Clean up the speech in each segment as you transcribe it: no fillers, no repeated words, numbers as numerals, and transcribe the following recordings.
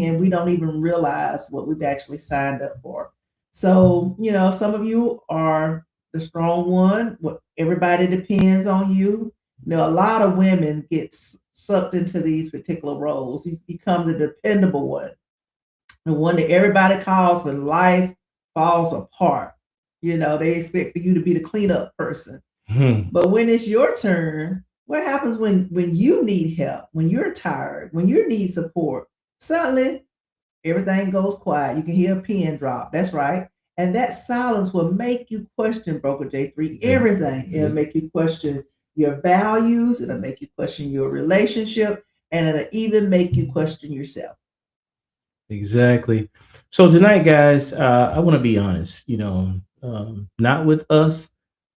and we don't even realize what we've actually signed up for. So, some of you are the strong one. What everybody depends on you. A lot of women get sucked into these particular roles. You become the dependable one, the one that everybody calls when life falls apart. They expect for you to be the cleanup person. But when it's your turn, what happens when you need help, when you're tired, when you need support? Suddenly, everything goes quiet. You can hear a pin drop. That's right. And that silence will make you question, Broker J3, everything. It'll make you question your values. It'll make you question your relationship. And it'll even make you question yourself. Exactly. So tonight, guys, I want to be honest. Not with us,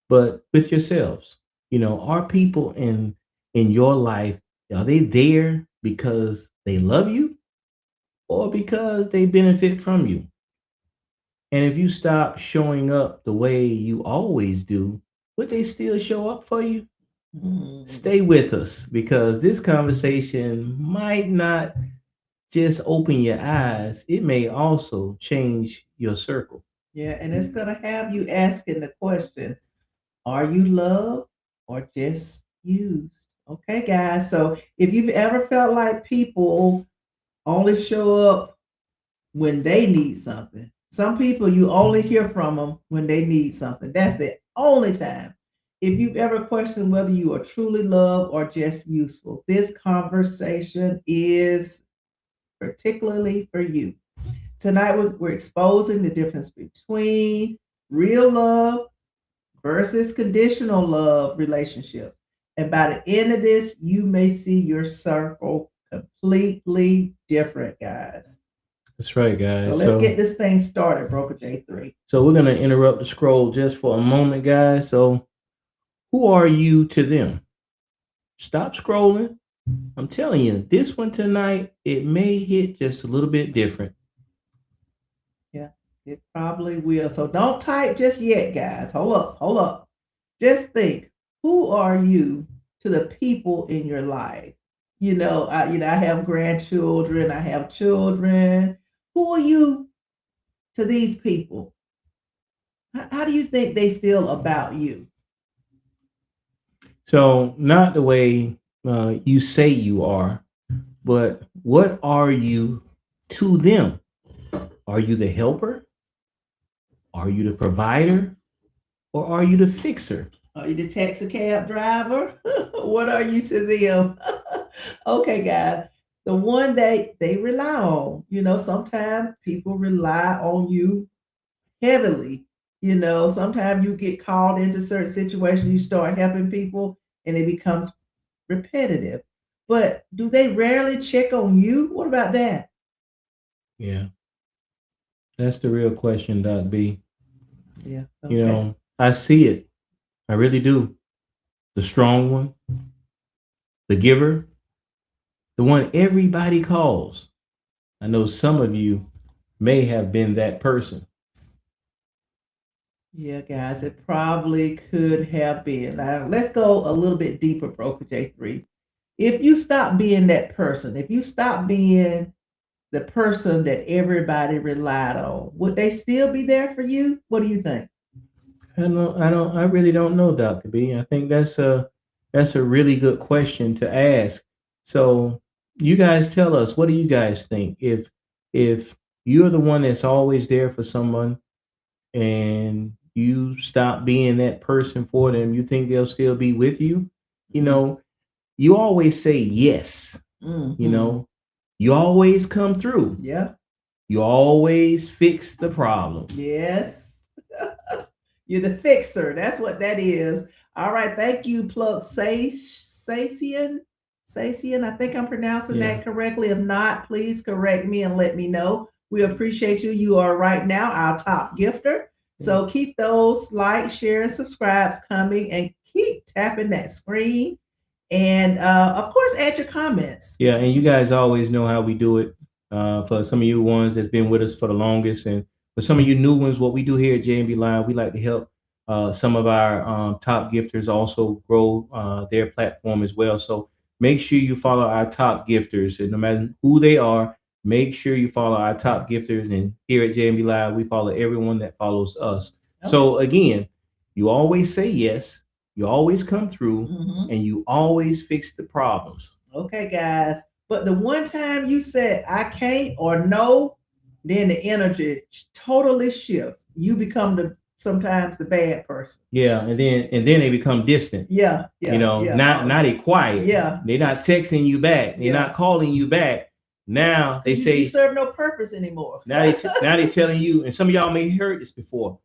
but with yourselves. Are people in your life, are they there because they love you or because they benefit from you? And if you stop showing up the way you always do, would they still show up for you? Mm. Stay with us because this conversation might not just open your eyes, it may also change your circle. Yeah, and it's going to have you asking the question, are you loved or just used? Okay, guys. So if you've ever felt like people only show up when they need something, some people you only hear from them when they need something. That's the only time. If you've ever questioned whether you are truly loved or just useful, this conversation is particularly for you. Tonight, we're exposing the difference between real love versus conditional love relationships. And by the end of this, you may see your circle completely different, guys. That's right, So guys. let's get this thing started, Broker J3. So we're gonna interrupt the scroll just for a moment, guys. So who are you to them? Stop scrolling. I'm telling you, this one tonight, it may hit just a little bit different. Yeah, it probably will. So don't type just yet, guys. Hold up, hold up. Just think, who are you to the people in your life? I have grandchildren, I have children. Who are you to these people? How do you think they feel about you? So not the way you say you are, but what are you to them? Are you the helper? Are you the provider? Or are you the fixer? Are you the taxi cab driver? What are you to them? Okay, guys. The one they rely on. Sometimes people rely on you heavily. Sometimes you get called into certain situations, you start helping people, and it becomes repetitive. But do they rarely check on you? What about that? Yeah, that's the real question, Doc B. Yeah. Okay. I see it. I really do. The strong one, the giver, the one everybody calls. I know some of you may have been that person. Yeah, guys, it probably could have been. Now, let's go a little bit deeper, Broker J3. If you stop being that person, if you stop being the person that everybody relied on, would they still be there for you? What do you think? I really don't know, Dr. B. I think that's a really good question to ask. So you guys tell us, what do you guys think? If you're the one that's always there for someone and you stop being that person for them, you think they'll still be with you? You know, you always say yes. You Mm-hmm. know, you always come through. Yeah. You always fix the problem. Yes. You're the fixer. That's what that is. All right. Thank you, Plug Sasian. Sasian. I think I'm pronouncing Yeah. that correctly. If not, please correct me and let me know. We appreciate you. You are right now our top gifter. So keep those likes, share, and subscribes coming and keep tapping that screen. And of course, add your comments. Yeah, and you guys always know how we do it. For some of you ones that's been with us for the longest, and for some of you new ones, what we do here at JMB Live, we like to help some of our top gifters also grow their platform as well. So make sure you follow our top gifters, and no matter who they are, Make sure you follow our top gifters. And here at JMB Live, we follow everyone that follows us. Okay. So again, you always say yes, you always come through, Mhm. and you always fix the problems. Okay, guys. But the one time you said I can't or no, then the energy totally shifts. You become the sometimes the bad person. Yeah, and then they become distant. Yeah, You yeah, know, yeah. not they quiet. Yeah. They're not texting you back. They're Yeah. not calling you back. Now they You say serve no purpose anymore. now they telling you, and some of y'all may have heard this before.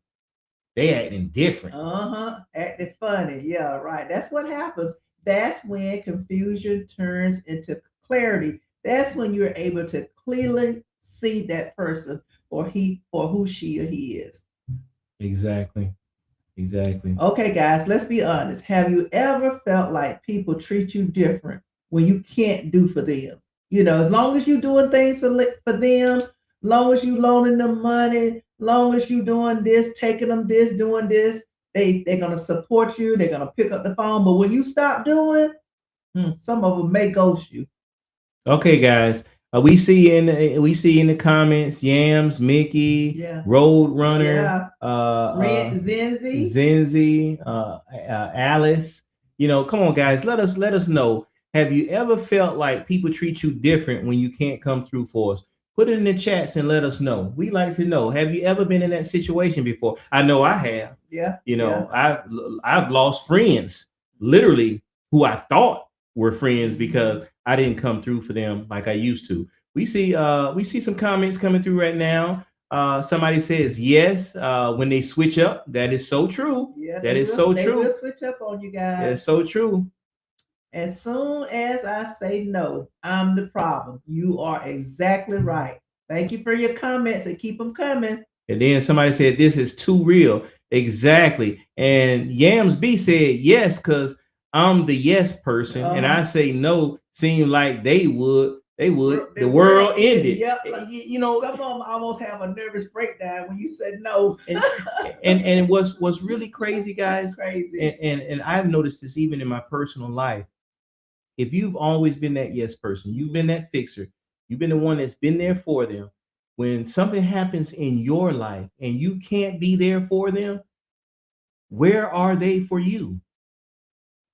They acting different. Uh-huh. Acting funny. Yeah, right. That's what happens. That's when confusion turns into clarity. That's when you're able to clearly see that person or he or who she or he is. Exactly. Exactly. Okay, guys, let's be honest. Have you ever felt like people treat you different when you can't do for them? You know, as long as you're doing things for them, long as you loaning them money, long as you doing this, taking them this, doing this, they're gonna support you. They're gonna pick up the phone. But when you stop doing, some of them may ghost you. Okay, guys. We see in the comments, Yams, Mickey, Yeah. Road Runner, Yeah. Zenzi. Zenzi, Alice. Come on, guys. Let us know. Have you ever felt like people treat you different when you can't come through for us? Put it in the chats and let us know. We like to know. Have you ever been in that situation before? I know I have. Yeah. I've lost friends, literally, who I thought were friends because I didn't come through for them like I used to. We see some comments coming through right now. Somebody says yes when they switch up. That is so true. Yeah, that is so they true. will switch up on you guys. That's so true. As soon as I say no, I'm the problem. You are exactly right. Thank you for your comments and keep them coming. And then somebody said this is too real. Exactly. And Yams B said yes because I'm the yes person, and I say no. Seem like they would. The world ended. Yep. Some of them almost have a nervous breakdown when you said no. and what's really crazy, guys. Crazy. And I've noticed this even in my personal life. If you've always been that yes person, you've been that fixer, you've been the one that's been there for them. When something happens in your life and you can't be there for them, where are they for you?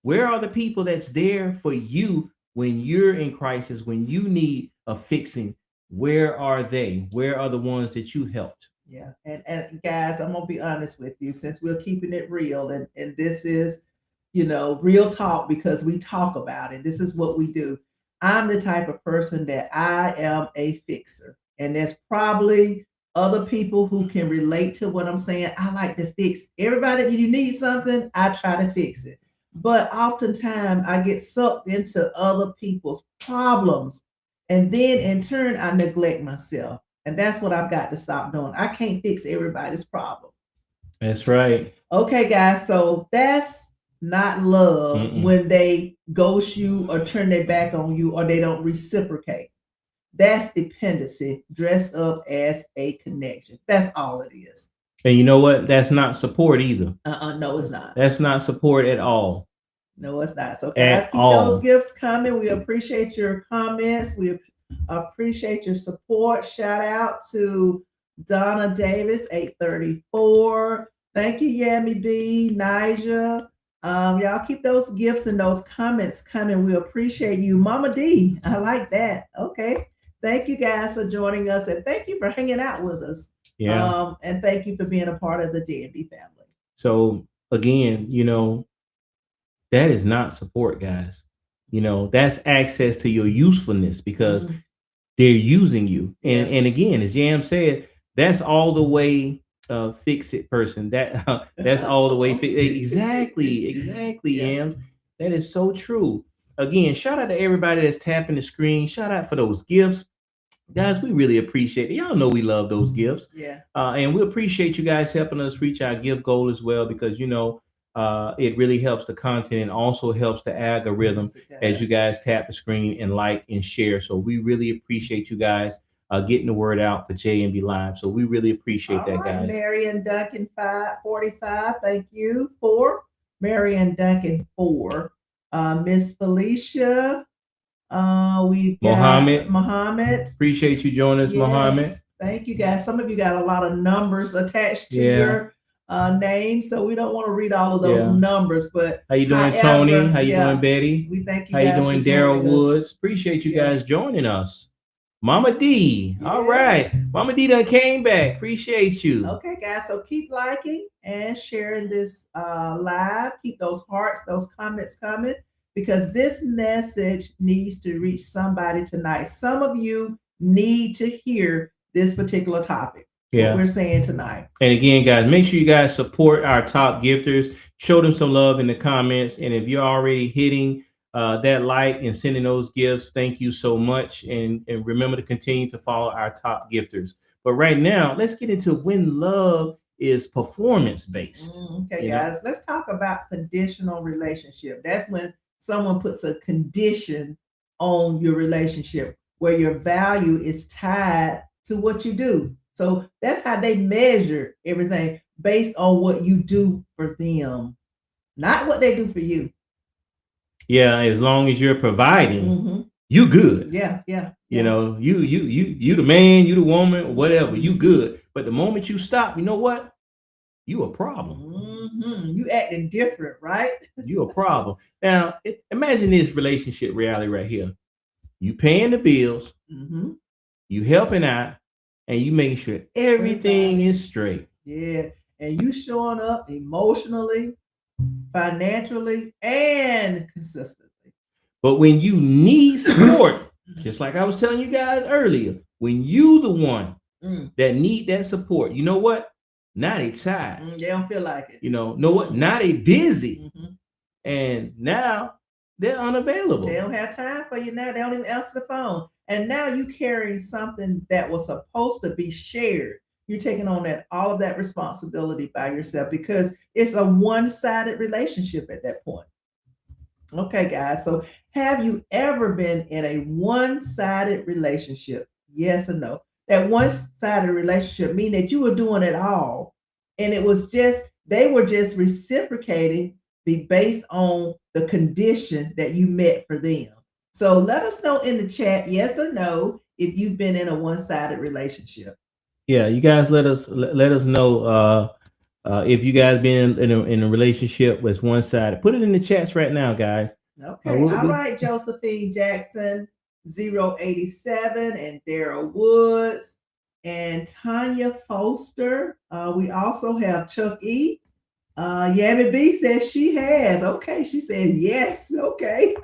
Where are the people that's there for you when you're in crisis, when you need a fixing? Where are they? Where are the ones that you helped? Yeah. And guys, I'm gonna be honest with you, since we're keeping it real, and this is, real talk because we talk about it. This is what we do. I'm the type of person that I am a fixer. And there's probably other people who can relate to what I'm saying. I like to fix everybody. If you need something, I try to fix it. But oftentimes I get sucked into other people's problems. And then in turn, I neglect myself. And that's what I've got to stop doing. I can't fix everybody's problem. That's right. Okay, guys. So that's not love when they ghost you or turn their back on you or they don't reciprocate. That's dependency dressed up as a connection. That's all it is. And you know what? That's not support either. No, it's not. That's not support at all. No, it's not. So guys, keep those gifts coming. We appreciate your comments. We appreciate your support. Shout out to Donna Davis, 834. Thank you, Yami B, Nija. Y'all keep those gifts and those comments coming. We appreciate you. Mama D, I like that. Okay. Thank you guys for joining us and thank you for hanging out with us. Yeah. And thank you for being a part of the JMB family. So again, that is not support, guys. That's access to your usefulness because they're using you. And again, as Yam said, that's all the way fix it person. That's all the way exactly, Yam. That is so true. Again, shout out to everybody that's tapping the screen. Shout out for those gifts. Guys, we really appreciate it. Y'all know we love those gifts. Yeah. And we appreciate you guys helping us reach our gift goal as well because it really helps the content and also helps the algorithm as you guys tap the screen and like and share. So we really appreciate you guys getting the word out for JMB Live. So we really appreciate that, guys. Marion Duncan 545. Thank you. 4. Marion Duncan 4. Miss Felicia. We've got Mohammed. Appreciate you joining us, Mohammed. Yes, thank you guys. Some of you got a lot of numbers attached to your name, so we don't want to read all of those numbers. But how you doing, Tony? How you doing, Betty? We thank you how guys. How you doing, Daryl Woods? Appreciate you guys joining us. Mama D. All right. Mama D done came back. Appreciate you. Okay, guys. So keep liking and sharing this live. Keep those hearts, those comments coming, because this message needs to reach somebody tonight. Some of you need to hear this particular topic. What we're saying tonight. And again, guys, make sure you guys support our top gifters. Show them some love in the comments. And if you're already hitting that like and sending those gifts, thank you so much. And remember to continue to follow our top gifters. But right now, let's get into when love is performance based. Okay, guys, let's talk about conditional relationship. That's when someone puts a condition on your relationship where your value is tied to what you do. So that's how they measure everything, based on what you do for them, not what they do for you. Yeah, as long as you're providing, you good. Yeah. You know, you the man, you the woman, whatever, you good. But the moment you stop, you know what? You a problem. You acting different, right? You a problem. Now, imagine this relationship reality right here. You paying the bills, you helping out, and you making sure everything is straight. Yeah, and you showing up emotionally, financially, and consistently. But when you need support, just like I was telling you guys earlier, when you the one that need that support, you know what? Now they tired. They don't feel like it. You know what? Now they busy. And now they're unavailable. They don't have time for you now. They don't even answer the phone. And now you carrying something that was supposed to be shared. You're taking on all of that responsibility by yourself, because it's a one-sided relationship at that point. Okay, guys. So have you ever been in a one-sided relationship? Yes or no? That one-sided relationship mean that you were doing it all, and it was just, they were just reciprocating based on the condition that you met for them. So let us know in the chat, yes or no, if you've been in a one-sided relationship. Yeah, you guys let us know if you guys been in a relationship with one-sided. Put it in the chats right now, guys. Okay, all right, Josephine Jackson 087 and Daryl Woods and Tanya Foster. We also have Chuck E. Yami B says she has. Okay, she said yes. Okay.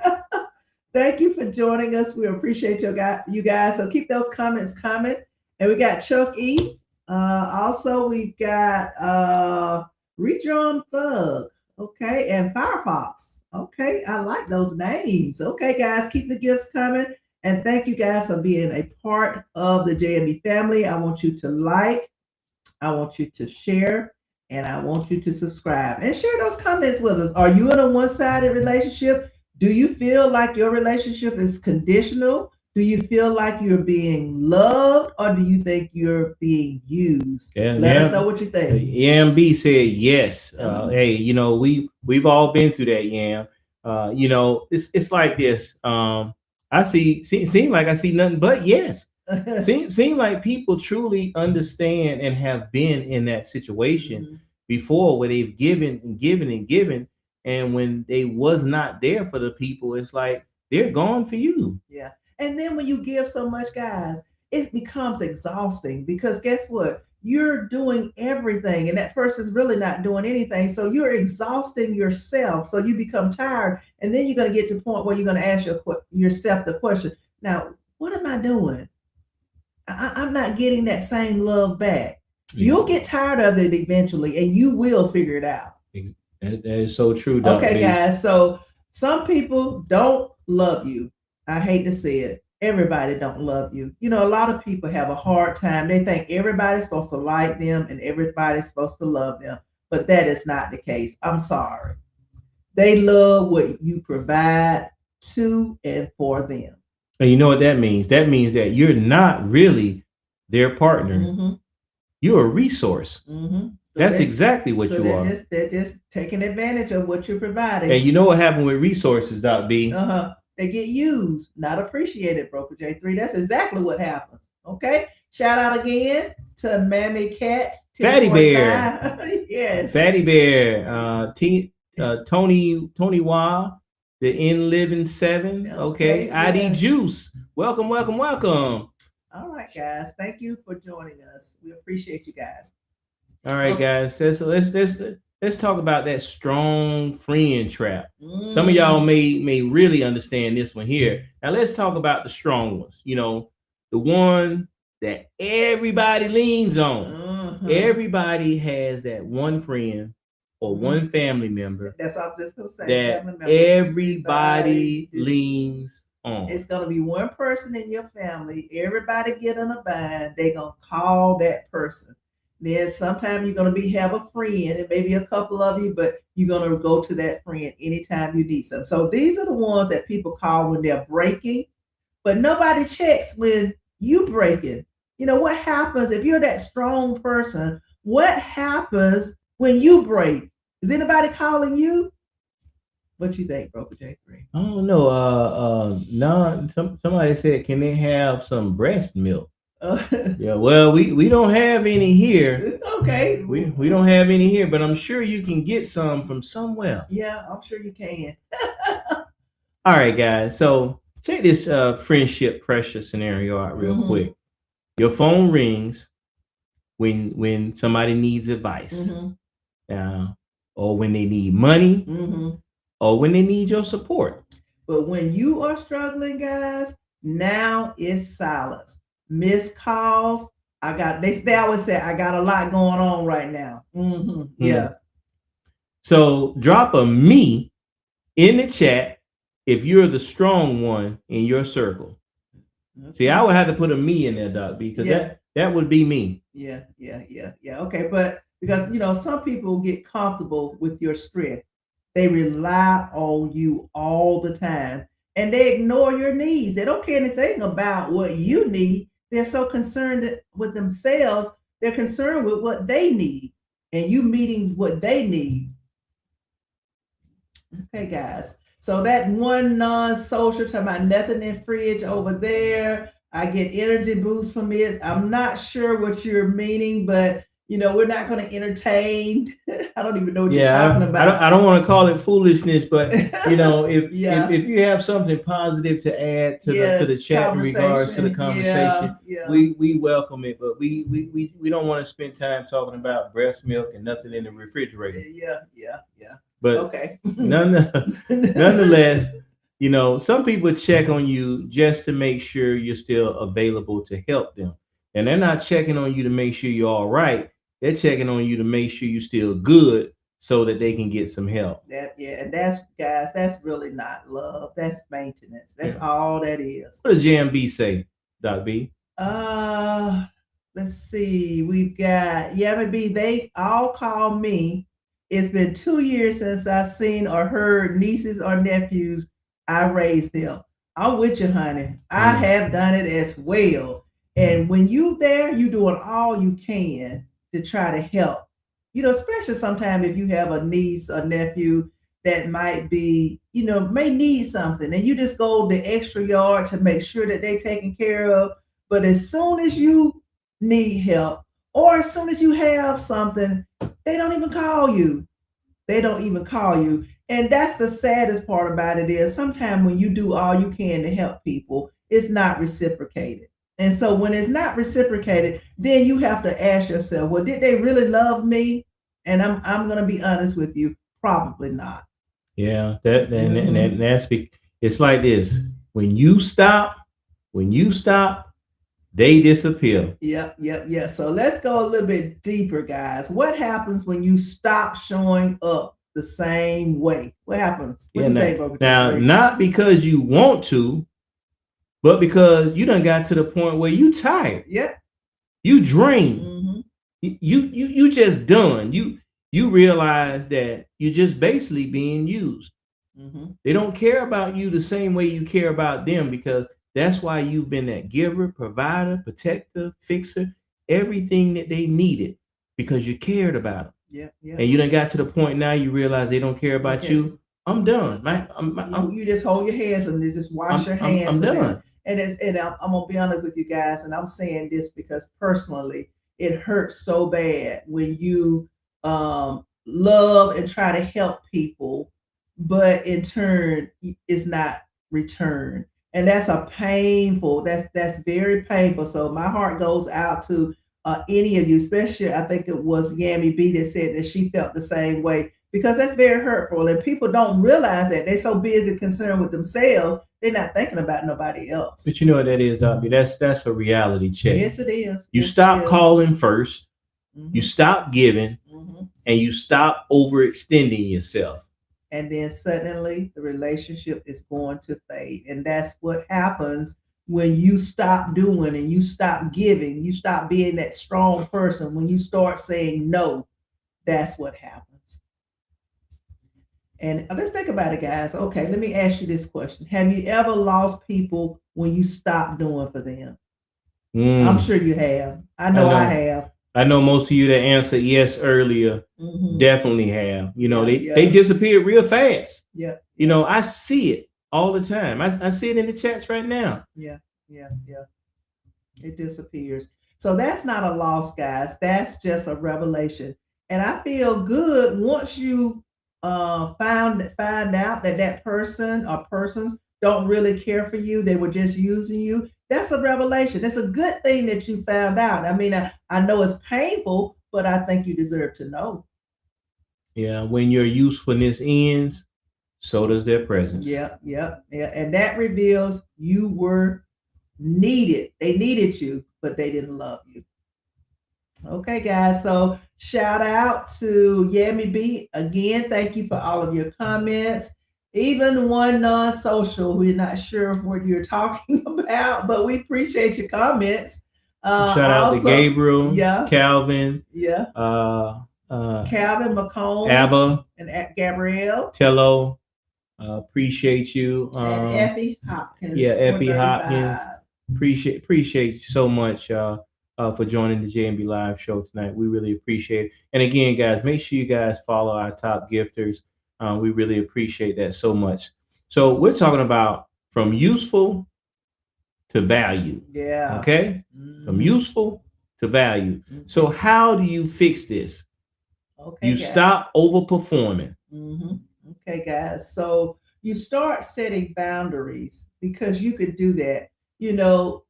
Thank you for joining us. We appreciate you guys. So keep those comments coming. And we got Chuck E. Also, we've got Redrum Thug. Okay, and Firefox. Okay, I like those names. Okay, guys, keep the gifts coming. And thank you guys for being a part of the JMB family. I want you to like, I want you to share, and I want you to subscribe and share those comments with us. Are you in a one-sided relationship? Do you feel like your relationship is conditional? Do you feel like you're being loved, or do you think you're being used? Let us know what you think. Yam B said yes. Hey, you know, we've all been through that, Yam. You know, it's like this. I seem like I see nothing but yes. seem like people truly understand and have been in that situation before, where they've given and given and given, and when they was not there for the people, it's like they're gone for you. Yeah. And then when you give so much, guys, it becomes exhausting, because guess what? You're doing everything and that person's really not doing anything. So you're exhausting yourself. So you become tired. And then you're going to get to the point where you're going to ask yourself the question, now, what am I doing? I'm not getting that same love back. You'll get tired of it eventually, and you will figure it out. That is so true. Dr. Okay, guys. So some people don't love you. I hate to say it. Everybody don't love you. You know, a lot of people have a hard time. They think everybody's supposed to like them and everybody's supposed to love them. But that is not the case. I'm sorry. They love what you provide to and for them. And you know what that means? That means that you're not really their partner. You're a resource. So that's exactly what you are. They're just taking advantage of what you're providing. And you know what happened with resources, Doc B? They get used, not appreciated, Broker J3. That's exactly what happens. Okay. Shout out again to Mammy Cat Fatty Bear, 1049. Yes. Fatty Bear, Tony Wah, the In Living Seven. Okay, ID yes. Juice. Welcome, welcome, welcome. All right, guys. Thank you for joining us. We appreciate you guys. All right, guys. Let's talk about that strong friend trap. Some of y'all may really understand this one here. Now let's talk about the strong ones. You know, the one that everybody leans on. Everybody has that one friend or one family member. That's what I'm just gonna say. That everybody leans on. It's gonna be one person in your family. Everybody get in a bind. They gonna call that person. Then sometimes you're gonna have a friend, and maybe a couple of you, but you're gonna go to that friend anytime you need some. So these are the ones that people call when they're breaking, but nobody checks when you breaking. You know what happens if you're that strong person? What happens when you break? Is anybody calling you? What you think, Broker J3? I don't know. No. Somebody said, can they have some breast milk? Yeah, well, we don't have any here. Okay. We don't have any here, but I'm sure you can get some from somewhere. Yeah, I'm sure you can. All right, guys. So check this friendship pressure scenario out real quick. Your phone rings when somebody needs advice, or when they need money, or when they need your support. But when you are struggling, guys, now it's silence. Missed calls. They always say, I got a lot going on right now. Yeah. So drop a me in the chat if you're the strong one in your circle. See, I would have to put a me in there, Doc, because that would be me. Yeah. Okay, but because some people get comfortable with your strength. They rely on you all the time, and they ignore your needs. They don't care anything about what you need. They're so concerned with themselves. They're concerned with what they need, and you meeting what they need. Okay, guys. So that one non-social, talking about nothing in fridge over there. I get energy boost from this. I'm not sure what you're meaning, but we're not going to entertain. I don't even know what you're talking about. I don't want to call it foolishness, but if you have something positive to add to the chat in regards to the conversation, we welcome it. But we don't want to spend time talking about breast milk and nothing in the refrigerator. Yeah. But okay. Nonetheless, some people check on you just to make sure you're still available to help them. And they're not checking on you to make sure you're all right. They're checking on you to make sure you're still good so that they can get some help. And that's really not love. That's maintenance. That's all that is. What does JMB say, Doc B? Let's see. We've got maybe they all call me. It's been 2 years since I've seen or heard nieces or nephews. I raised them. I'm with you, honey. I have done it as well. And when you there, you doing all you can to try to help. Especially sometimes if you have a niece or nephew that might be, may need something, and you just go the extra yard to make sure that they're taken care of. But as soon as you need help, or as soon as you have something, they don't even call you. And that's the saddest part about it is sometimes when you do all you can to help people, it's not reciprocated. And so when it's not reciprocated, then you have to ask yourself, well, did they really love me? And I'm going to be honest with you, probably not. Yeah, it's like this. When you stop, they disappear. Yeah. So let's go a little bit deeper, guys. What happens when you stop showing up the same way? What happens? Now, not because you want to, but because you done got to the point where you tired. Yeah. You drained. You just done. You realize that you're just basically being used. They don't care about you the same way you care about them, because that's why you've been that giver, provider, protector, fixer, everything that they needed, because you cared about them. Yeah. And you done got to the point now you realize they don't care about you. I'm done. You just hold your hands and you just wash your hands I'm for them. done. And I'm gonna be honest with you guys, and I'm saying this because personally, it hurts so bad when you love and try to help people, but in turn is not returned. And that's a painful, that's very painful. So my heart goes out to any of you, especially I think it was Yami B that said that she felt the same way because that's very hurtful. And people don't realize that they're so busy concerned with themselves, they're not thinking about nobody else. But you know what that is, Dobby? That's a reality check. Yes, it is. You Yes, stop calling 1st Mhm. You stop giving, and you stop overextending yourself. And then suddenly the relationship is going to fade. And that's what happens when you stop doing and you stop giving, you stop being that strong person. When you start saying no, that's what happens. And let's think about it, guys. Okay, let me ask you this question. Have you ever lost people when you stopped doing for them? I'm sure you have. I know I have. I know most of you that answered yes earlier definitely have. You know, they disappeared real fast. Yeah. You know, I see it all the time. I see it in the chats right now. Yeah. It disappears. So that's not a loss, guys. That's just a revelation. And I feel good once you find out that that person or persons don't really care for you. They were just using you. That's a revelation. It's a good thing that you found out. I mean, I know it's painful, but I think you deserve to know. Yeah, when your usefulness ends, so does their presence. Yeah. And that reveals you were needed. They needed you, but they didn't love you. Okay, guys. So shout out to Yami B. Again, thank you for all of your comments. Even one non-social, we're not sure what you're talking about, but we appreciate your comments. Shout out to Gabriel, Calvin, Calvin McComb, Abba, and Gabrielle, Tello. Appreciate you. And Effie Hopkins. Yeah, Effie Hopkins. Appreciate you so much for joining the JMB Live show tonight. We really appreciate it. And again, guys, make sure you guys follow our top gifters. We really appreciate that so much. So we're talking about from useful to value. Yeah. Okay? From useful to value. So how do you fix this? Okay. You stop overperforming. Okay, guys. So you start setting boundaries because you could do that. You know,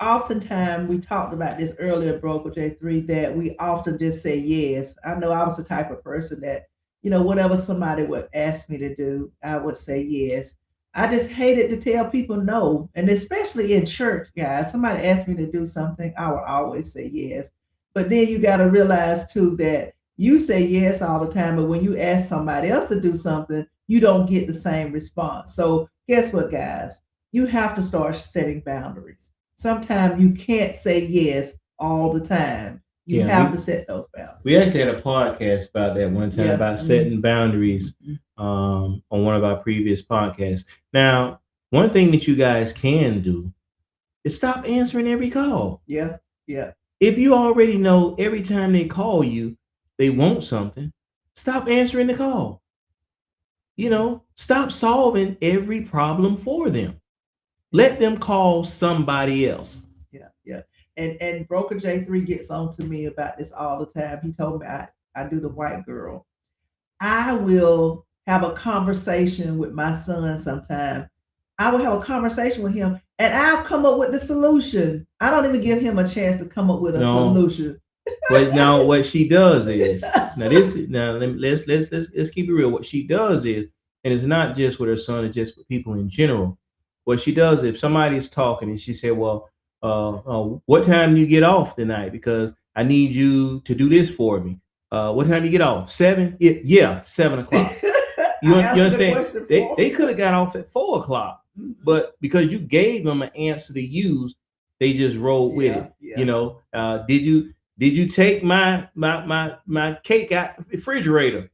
oftentimes we talked about this earlier, Broker J3, that we often just say yes. I know I was the type of person that, you know, whatever somebody would ask me to do, I would say yes. I just hated to tell people no. And especially in church, guys, somebody asked me to do something, I would always say yes. But then you got to realize too that you say yes all the time, but when you ask somebody else to do something, you don't get the same response. So guess what, guys? You have to start setting boundaries. Sometimes you can't say yes all the time. You have to set those boundaries. We actually had a podcast about that one time about setting boundaries on one of our previous podcasts. Now, one thing that you guys can do is stop answering every call. Yeah. If you already know every time they call you, they want something, stop answering the call. You know, stop solving every problem for them. Let them call somebody else. Yeah. And Broker J3 gets on to me about this all the time. He told me I do the white girl. I will have a conversation with my son sometime. I will have a conversation with him and I'll come up with the solution. I don't even give him a chance to come up with a solution. But now what she does is let's keep it real. What she does is, and it's not just with her son, it's just with people in general. What she does, if somebody's talking and she said, well, what time do you get off tonight? Because I need you to do this for me. What time do you get off? 7? Yeah, 7 o'clock. You understand? They could have got off at 4 o'clock, but because you gave them an answer to use, they just rolled with it. You know, did you take my cake out the refrigerator?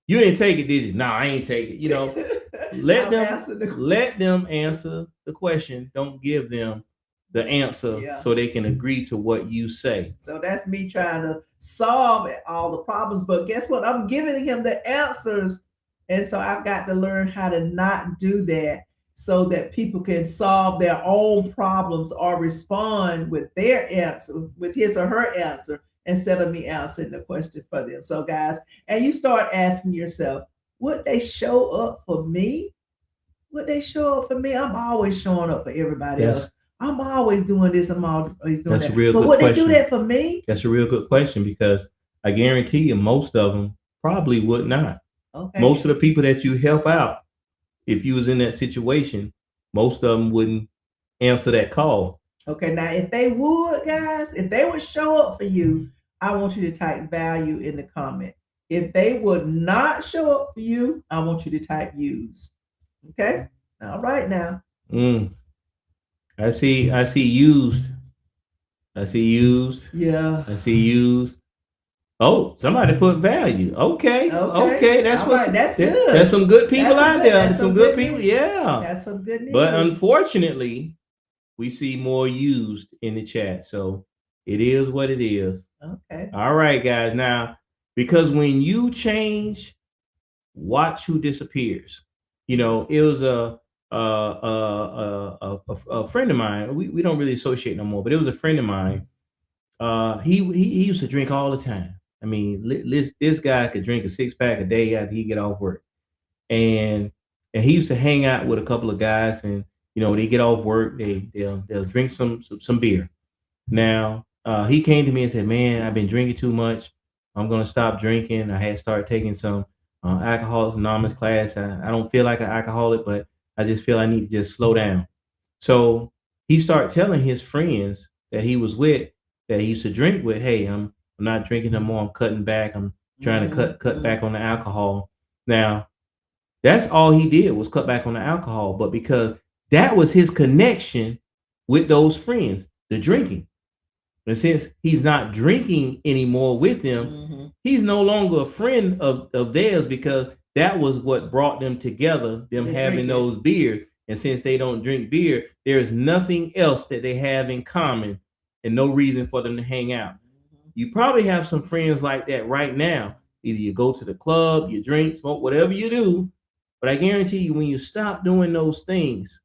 You didn't take it, did you? No, I ain't take it. You know, let them answer the question. Don't give them the answer so they can agree to what you say. So that's me trying to solve all the problems. But guess what? I'm giving him the answers And so I've got to learn how to not do that so that people can solve their own problems or respond with their answer, with his or her answer, instead of me answering the question for them. So, guys, and you start asking yourself, would they show up for me? Would they show up for me? I'm always showing up for everybody else. That's I'm always doing this. I'm always doing that's a that. real But good would they do question. that for me? That's a real good question because I guarantee you most of them probably would not. Okay. Most of the people that you help out, if you was in that situation, most of them wouldn't answer that call. Okay, now if they would, guys, if they would show up for you, I want you to type value in the comment. If they would not show up for you, I want you to type use. Okay? All right now. Mm, I see used. I see used. Yeah. I see used. Oh, somebody put value. Okay. Okay. That's All what's right, that's that, good. there's some good people That's some out good. there. That's There's some some good good people. news. Yeah. That's some good But news. unfortunately, we see more used in the chat. So it is what it is. Okay. All right, guys. Now, because when you change, watch who disappears. You know, it was a friend of mine. We don't really associate no more, but it was a friend of mine. He used to drink all the time. I mean, this guy could drink a 6 pack a day after he get off work, and and he used to hang out with a couple of guys, and you know, when they get off work, they'll drink some beer. Now, he came to me and said, "Man, I've been drinking too much. I'm gonna stop drinking. I had started taking some Alcoholics Anonymous class. I don't feel like an alcoholic, but I just feel I need to just slow down." So he started telling his friends that he was with, that he used to drink with, "Hey, I'm not drinking no more. I'm cutting back. I'm trying to cut back on the alcohol." Now, that's all he did was cut back on the alcohol, but because that was his connection with those friends, the drinking. And since he's not drinking anymore with them, he's no longer a friend of theirs because that was what brought them together, them They having drinking. those beers. And since they don't drink beer, there's nothing else that they have in common and no reason for them to hang out. You probably have some friends like that right now. Either you go to the club, you drink, smoke, whatever you do. But I guarantee you, when you stop doing those things,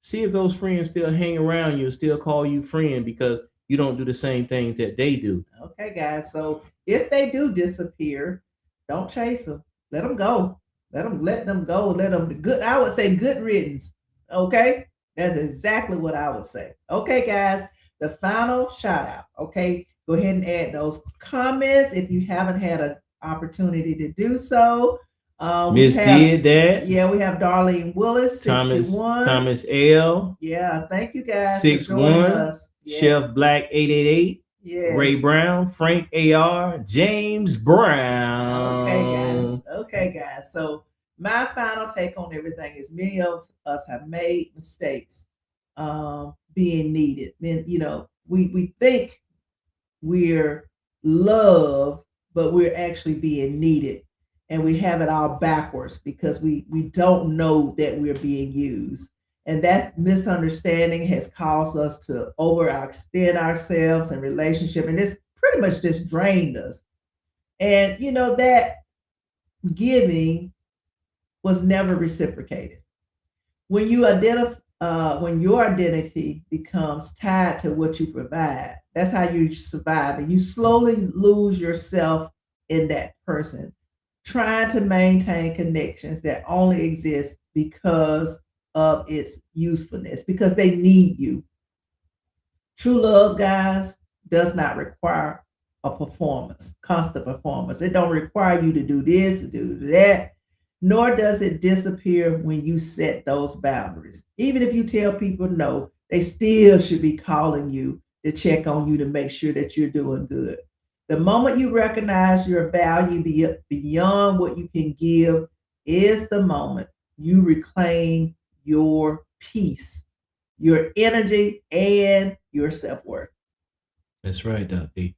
see if those friends still hang around you, still call you friend because you don't do the same things that they do. Okay, guys. So if they do disappear, don't chase them. Let them go. Let them go. Let them good. I would say good riddance. Okay, that's exactly what I would say. Okay, guys. The final shout out. Okay, go ahead and add those comments if you haven't had an opportunity to do so. Miss did that. Yeah, we have Darlene Willis, Thomas 61. Thomas L. Yeah, thank you guys 61. us. Yeah. Chef Black 888. Yes. Ray Brown, Frank AR, James Brown. Okay, guys. So my final take on everything is many of us have made mistakes being needed. You know, we think we're loved, but we're actually being needed. And we have it all backwards because we don't know that we're being used. And that misunderstanding has caused us to overextend ourselves in relationship. And it's pretty much just drained us. And you know, that giving was never reciprocated. When you identify when your identity becomes tied to what you provide, that's how you survive. And you slowly lose yourself in that person, trying to maintain connections that only exist because of its usefulness, because they need you. True love, guys, does not require a performance, constant performance. It don't require you to do this, to do that, nor does it disappear when you set those boundaries. Even if you tell people no, they still should be calling you to check on you to make sure that you're doing good. The moment you recognize your value beyond what you can give is the moment you reclaim your peace, your energy, and your self worth. That's right, Dr.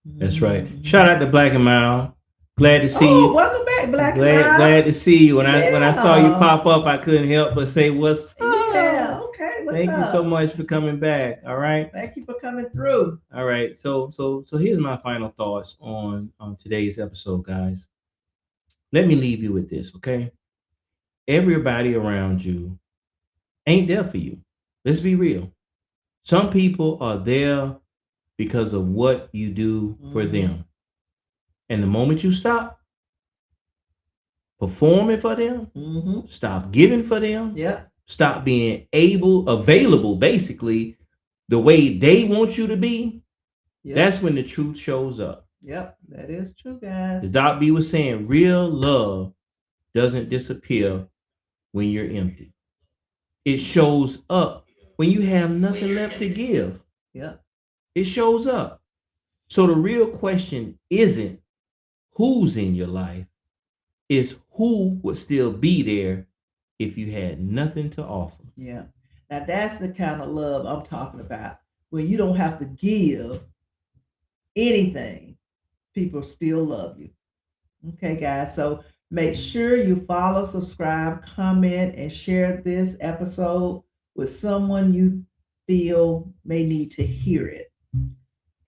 That's right. Shout out to Black and Mild. Glad to see you. Welcome back, Black and Glad to see you. When I saw you Yeah. pop up, I couldn't help but say what's up. Yeah, okay. What's Thank up? you so much for coming back. All right. Thank you for coming through. All right. So here's my final thoughts on today's episode, guys. let me leave you with this, okay? Everybody around you ain't there for you. Let's be real. Some people are there because of what you do for them. And the moment you stop performing for them, stop giving for them, stop being available, basically, the way they want you to be, that's when the truth shows up. Yep, that is true, guys. As Doc B was saying, real love doesn't disappear when you're empty. It shows up when you have nothing left to give. Yeah. It shows up. So the real question isn't who's in your life, it's who would still be there if you had nothing to offer. Yeah. Now that's the kind of love I'm talking about. When you don't have to give anything, people still love you. Okay, guys. So make sure you follow, subscribe, comment, and share this episode with someone you feel may need to hear it.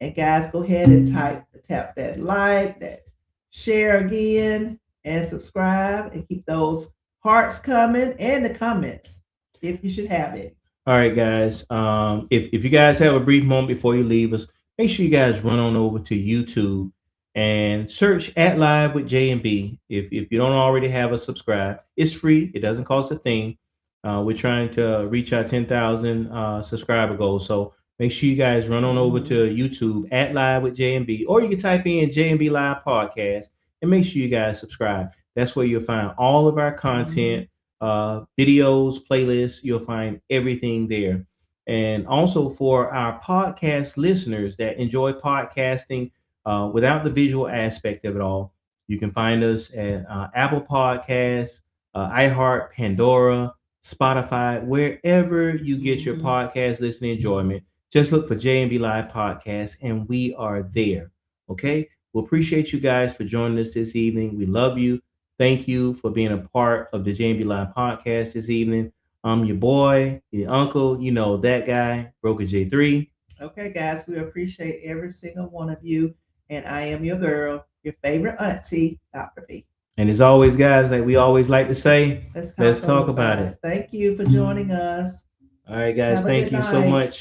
And guys, go ahead and tap that like, that share again, and subscribe, and keep those hearts coming and the comments if you should have it. All right, guys. If you guys have a brief moment before you leave us, make sure you guys run on over to YouTube and search at Live with J and B. If you don't already have a subscribe, it's free. It doesn't cost a thing. We're trying to reach our 10,000 subscriber goal. So make sure you guys run on over to YouTube at Live with J and B, or you can type in J and B Live Podcast and make sure you guys subscribe. That's where you'll find all of our content, videos, playlists. You'll find everything there. And also for our podcast listeners that enjoy podcasting without the visual aspect of it all, you can find us at Apple Podcasts, iHeart, Pandora, Spotify, wherever you get your podcast listening enjoyment. Just look for J&B Live Podcast, and we are there. Okay? We appreciate you guys for joining us this evening. We love you. Thank you for being a part of the J&B Live Podcast this evening. I'm your boy, your uncle, you know that guy, Broker J3. Okay, guys, we appreciate every single one of you. And I am your girl, your favorite auntie, Dr. B. And as always, guys, like we always like to say, let's talk about it. Thank you for joining us. All right, guys, thank you so much.